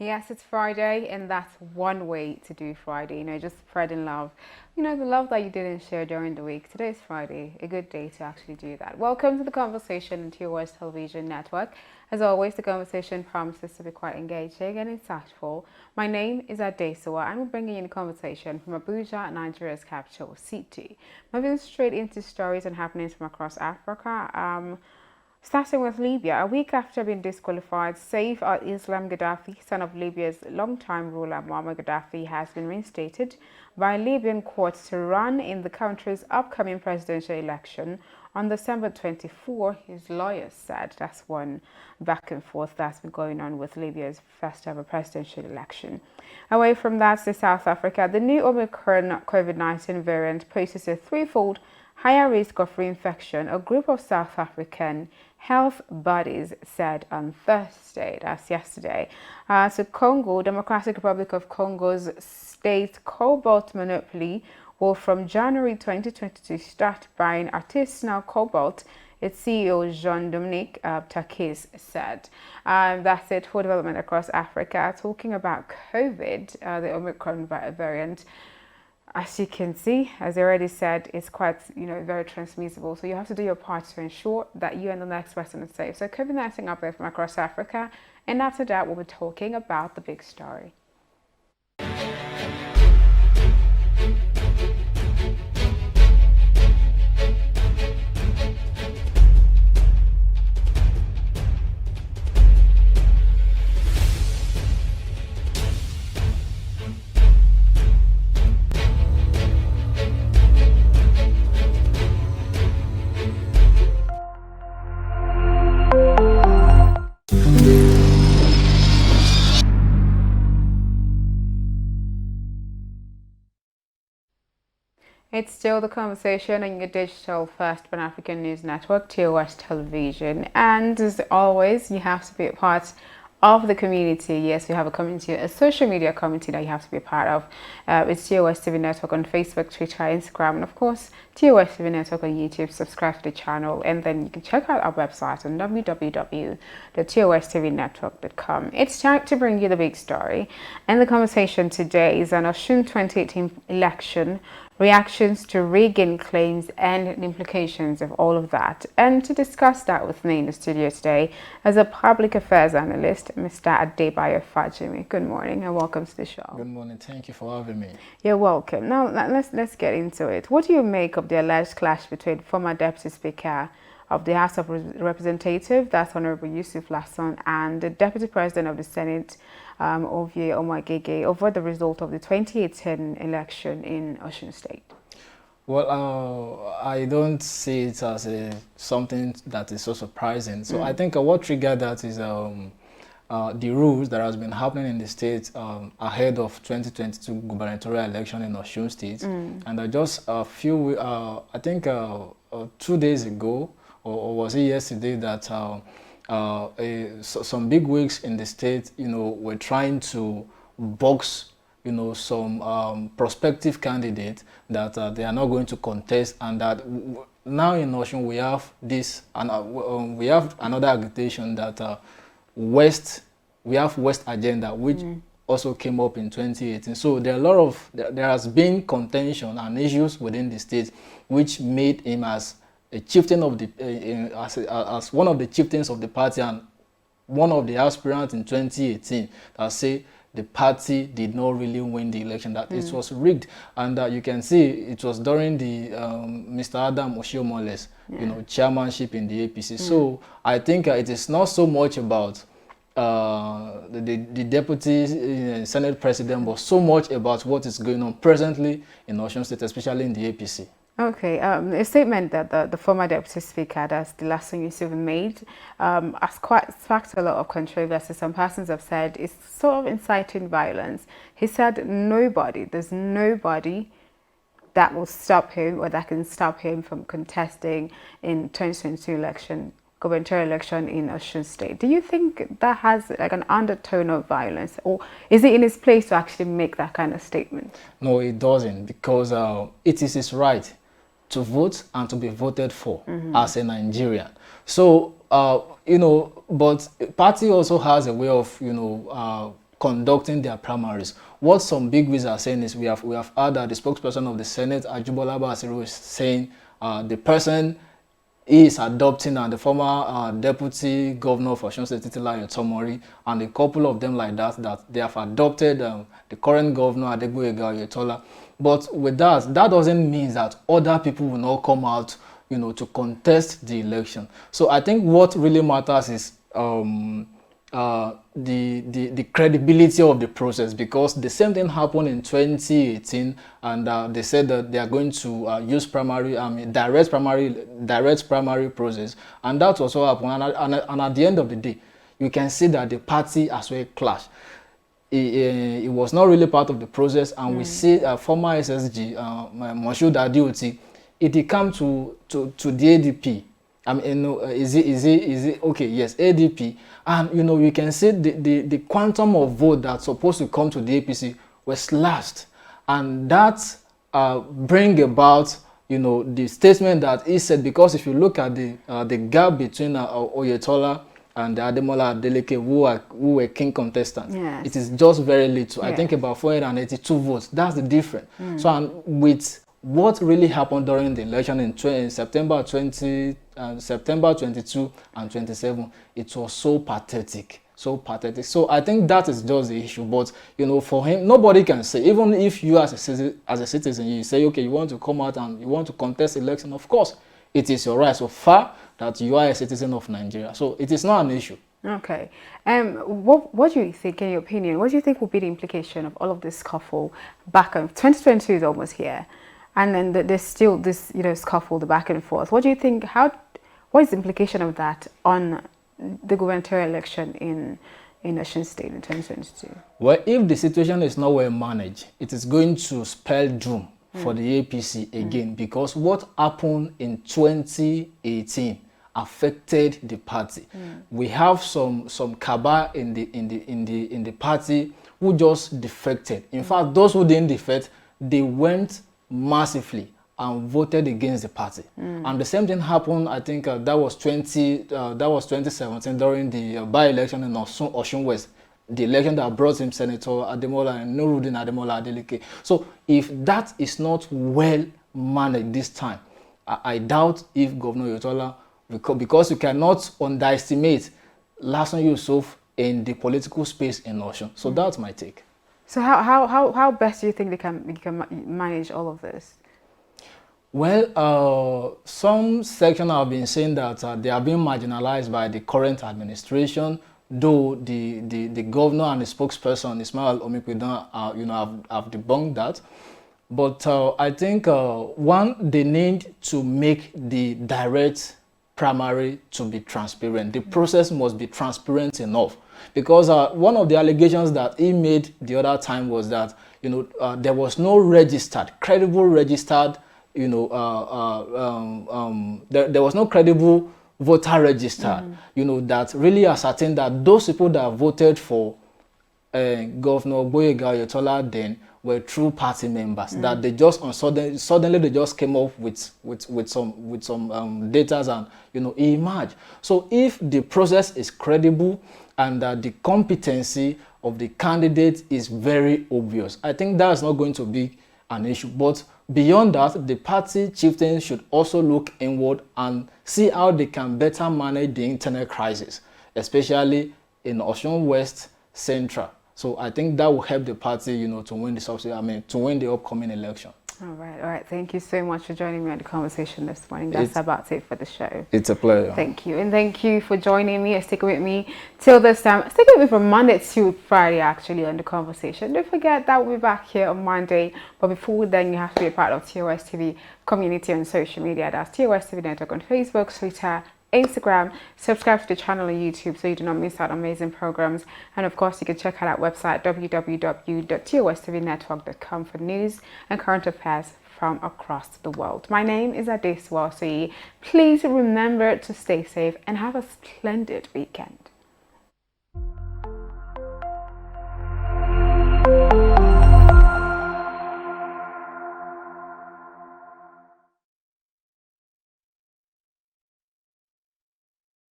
Yes, it's Friday, and that's one way to do Friday. Just spreading love. The love that you didn't share during the week. Today is Friday, a good day to actually do that. Welcome to the conversation into your West Television Network. As always, the conversation promises to be quite engaging and insightful. My name is Adesuwa. I'm bringing in a conversation from Abuja, Nigeria's capital city. Moving straight into stories and happenings from across Africa. Starting with Libya, a week after being disqualified, Saif al-Islam Gaddafi, son of Libya's longtime ruler Muammar Gaddafi, has been reinstated by Libyan courts to run in the country's upcoming presidential election on December 24, his lawyers said. That's one back and forth that's been going on with Libya's first ever presidential election. Away from that, to South Africa, the new Omicron COVID-19 variant poses a threefold higher risk of reinfection, a group of South African health bodies said on Thursday, that's yesterday. So Congo, Democratic Republic of Congo's state cobalt monopoly will from January 2022 start buying artisanal cobalt, its CEO Jean-Dominique Takis said. That's it for development across Africa. Talking about COVID, the Omicron variant, as you can see, as I already said, it's quite, very transmissible. So you have to do your part to ensure that you and the next person are safe. So COVID-19 update from across Africa. And after that, we'll be talking about the big story. It's still the conversation on your digital first Pan-African news network, TOS Television. And as always, you have to be a part of the community. Yes, we have a community, a social media community that you have to be a part of. It's TOS TV Network on Facebook, Twitter, Instagram, and of course, TOS TV Network on YouTube. Subscribe to the channel, and then you can check out our website on www.tostvnetwork.com. It's time to bring you the big story. And the conversation today is an Osun 2018 election, reactions to rigging claims and the implications of all of that. And to discuss that with me in the studio today as a public affairs analyst, Mr. Adebayo Fajimi. Good morning and welcome to the show. Good morning. Thank you for having me. You're welcome. Now let's get into it. What do you make of the alleged clash between former Deputy Speaker of the House of Representatives, that's Honorable Yusuf Lasun, and the Deputy President of the Senate, Omo-Agege, over the result of the 2018 election in Osun State? Well, I don't see it as something that is so surprising. So I think what triggered that is the rules that has been happening in the state ahead of 2022 gubernatorial election in Osun State. And just a few, I think 2 days ago, or was it yesterday, that some big wigs in the state, were trying to box, some prospective candidate that they are not going to contest, and that now in Osun we have this, and we have another agitation that we have West Agenda, which also came up in 2018. So there has been contention and issues within the state, which made him as a chieftain of the as one of the chieftains of the party and one of the aspirants in 2018 that say the party did not really win the election, that it was rigged. And you can see it was during the Mr. Adam Oshiomole's chairmanship in the APC. So I think it is not so much about the deputy Senate president, but so much about what is going on presently in Osun State, especially in the APC. Okay, a statement that the former Deputy Speaker, that's the Lasun Yusuf, made has quite sparked a lot of controversy. Some persons have said it's sort of inciting violence. He said there's nobody that will stop him or that can stop him from contesting in 2022 gubernatorial election in Osun State. Do you think that has like an undertone of violence, or is it in its place to actually make that kind of statement? No, it doesn't, because it is his right to vote and to be voted for as a Nigerian. So, but party also has a way of, conducting their primaries. What some big wigs are saying is we have heard that the spokesperson of the Senate, Ajibola Basiru, is saying the person he is adopting and the former deputy governor of Osun State, Titilayo Tomori, and a couple of them like that they have adopted the current governor, Adegboyega Oyetola. But with that doesn't mean that other people will not come out, you know, to contest the election. So I think what really matters is the credibility of the process, because the same thing happened in 2018, and they said that they are going to use direct primary process, and that also happened. And at the end of the day, you can see that the party as well clashed. It was not really part of the process, and we see former SSG, Moshood Adeoti, it came to the ADP. I mean, is it okay? Yes, ADP, and you know, you can see the quantum of vote that's supposed to come to the APC was slashed, and that bring about, you know, the statement that he said, because if you look at the gap between Oyetola and Ademola Adeleke, who were king contestants, yes, it is just very little. Yes. I think about 482 votes. That's the difference. So, and with what really happened during the election in September 22 and 27, it was so pathetic. So pathetic. So I think that is just the issue. But you know, for him, nobody can say, even if you as a citizen, you say, okay, you want to come out and you want to contest election, of course, it is your right so far that you are a citizen of Nigeria. So it is not an issue. Okay. What do you think, in your opinion, what do you think will be the implication of all of this scuffle back on 2022 is almost here? And then there's still this, you know, scuffle, the back and forth. What do you think, what is the implication of that on the gubernatorial election in Osun State in 2022? Well, if the situation is not well managed, it is going to spell doom for the APC again, because what happened in 2018 affected the party. We have some cabal in the party who just defected. In fact, those who didn't defect, they went massively and voted against the party. And the same thing happened, I think that was 2017 during the by-election in Osun West, the election that brought him Senator Ademola and Nurudin Ademola Adeleke. So if that is not well managed this time, I doubt if Governor Oyetola, because you cannot underestimate Lasun Yusuf in the political space in Osun. So that's my take. So how best do you think they can manage all of this? Well, some section have been saying that they are being marginalized by the current administration, though the governor and the spokesperson Ismail Omikwedan you know, have debunked that. But I think one, they need to make the direct primary to be transparent. The process must be transparent enough, because one of the allegations that he made the other time was that, you know, there was no credible registered, you know, there was no credible voter registered, you know, that really ascertained that those people that voted for Governor Boyega Oyetola then were true party members, that they just suddenly they just came up with some data, and you know, it emerged. So if the process is credible and the competency of the candidate is very obvious, I think that's not going to be an issue. But beyond that, the party chieftains should also look inward and see how they can better manage the internal crisis, especially in Osun West Central. So I think that will help the party, you know, to win to win the upcoming election. All right. Thank you so much for joining me on the conversation this morning. That's about it for the show. It's a pleasure. Thank you. And thank you for joining me and sticking with me till this time. Stick with me from Monday to Friday, actually, on the conversation. Don't forget that we'll be back here on Monday. But before then, you have to be a part of TOS TV community on social media. That's TOS TV Network on Facebook, Twitter, Instagram. Subscribe to the channel on YouTube so you do not miss out on amazing programs. And of course, you can check out our website www.tostvnetwork.com for news and current affairs from across the world. My name is Adeswa Soyi. Please remember to stay safe and have a splendid weekend.